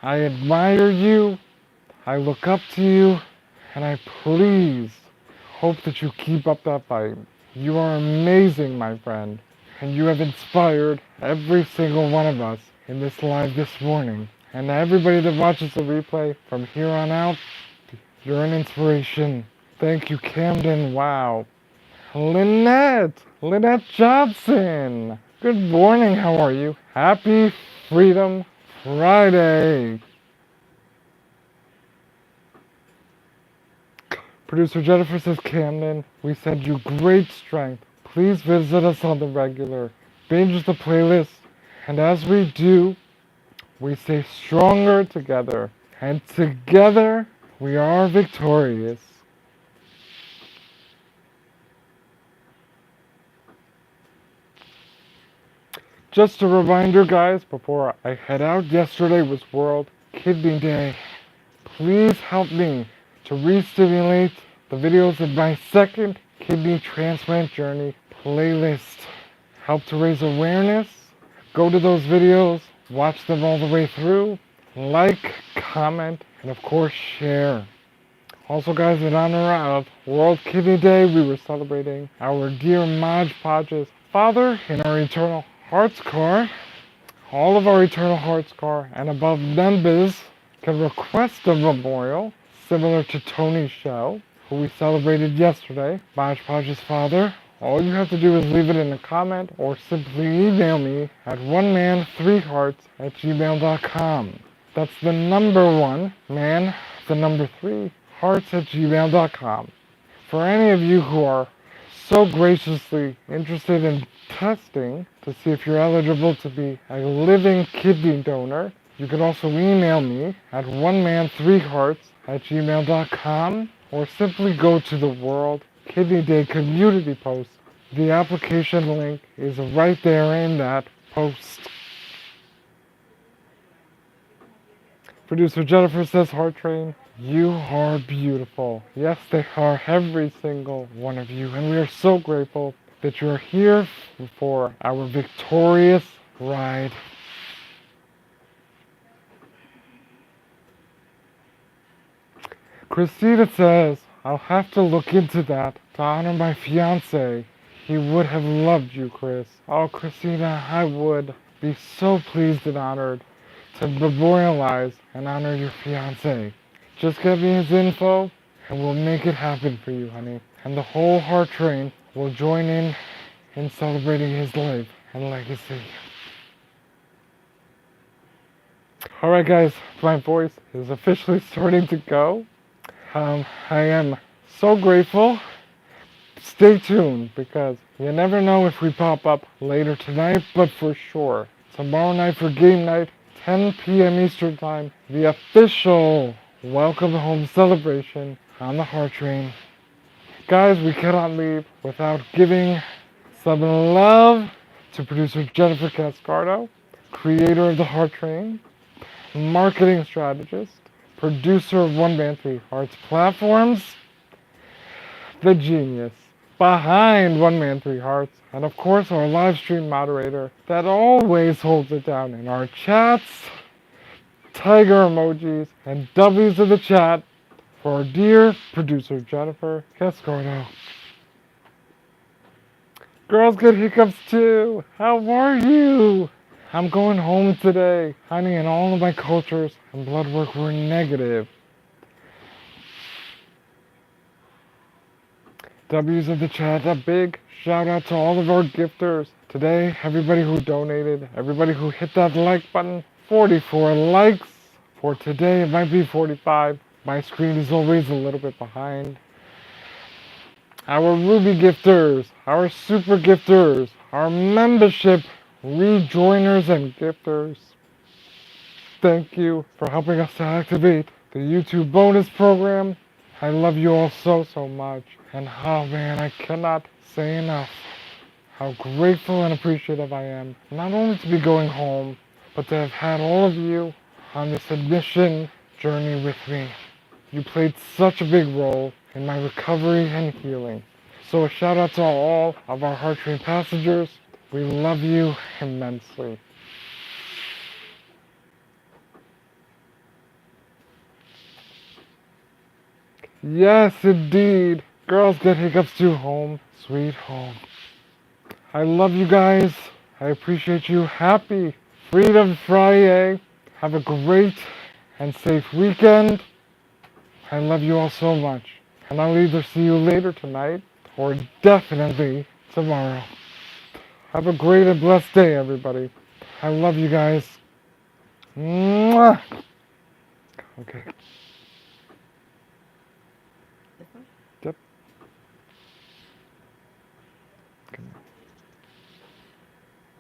I admire you, I look up to you, and I please hope that you keep up that fight. You are amazing, my friend, and you have inspired every single one of us in this live this morning. And everybody that watches the replay from here on out, you're an inspiration. Thank you, Camden. Wow. Lynette Johnson. Good morning. How are you? Happy Freedom Friday. Producer Jennifer says, Camden, we send you great strength. Please visit us on the regular. Binge the playlist. And as we do, we stay stronger together. And together, we are victorious. Just a reminder, guys, before I head out, yesterday was World Kidney Day. Please help me to re-stimulate the videos in my second kidney transplant journey playlist. Help to raise awareness. Go to those videos, watch them all the way through, like, comment, and of course share. Also, guys, in honor of World Kidney Day, we were celebrating our dear Maj Podge's father in our Eternal Hearts car. All of our Eternal Hearts car and above members can request a memorial similar to Tony's show, who we celebrated yesterday, Maj Podge's father. All you have to do is leave it in a comment or simply email me at oneman3hearts@gmail.com. That's the number 1, man, the number 3, hearts@gmail.com. For any of you who are so graciously interested in testing to see if you're eligible to be a living kidney donor, you can also email me at oneman3hearts@gmail.com or simply go to the World Kidney Day community post. The application link is right there in that post. Producer Jennifer says, Heart Train, you are beautiful. Yes, they are, every single one of you. And we are so grateful that you're here for our victorious ride. Christina says, I'll have to look into that to honor my fiance. He would have loved you, Chris. Oh, Christina, I would be so pleased and honored to memorialize and honor your fiance. Just get me his info and we'll make it happen for you, honey. And the whole Heart Train will join in celebrating his life and legacy. Alright guys, my voice is officially starting to go. I am so grateful. Stay tuned because you never know if we pop up later tonight, but for sure, tomorrow night for game night, 10 p.m. Eastern Time, the official Welcome Home celebration on the Heart Train. Guys, we cannot leave without giving some love to producer Jennifer Cascardo, creator of the Heart Train, marketing strategist, producer of One Man 3 Hearts platforms, the genius behind One Man 3 Hearts, and of course our live stream moderator that always holds it down in our chats, tiger emojis, and W's in the chat for our dear producer Jennifer Cascardo. Girls get hiccups too. How are you? I'm going home today, finding in all of my cultures and blood work were negative. W's of the chat, a big shout out to all of our gifters. Today, everybody who donated, everybody who hit that like button, 44 likes. For today, it might be 45. My screen is always a little bit behind. Our Ruby gifters, our super gifters, our membership rejoiners and gifters. Thank you for helping us to activate the YouTube bonus program. I love you all so, so much. And oh man, I cannot say enough how grateful and appreciative I am, not only to be going home, but to have had all of you on this admission journey with me. You played such a big role in my recovery and healing. So a shout out to all of our Heart Train passengers. We love you immensely. Yes, indeed. Girls get hiccups too. Home, sweet home. I love you guys. I appreciate you. Happy Freedom Fri-Yay. Have a great and safe weekend. I love you all so much. And I'll either see you later tonight or definitely tomorrow. Have a great and blessed day, everybody. I love you guys. Mwah. Okay.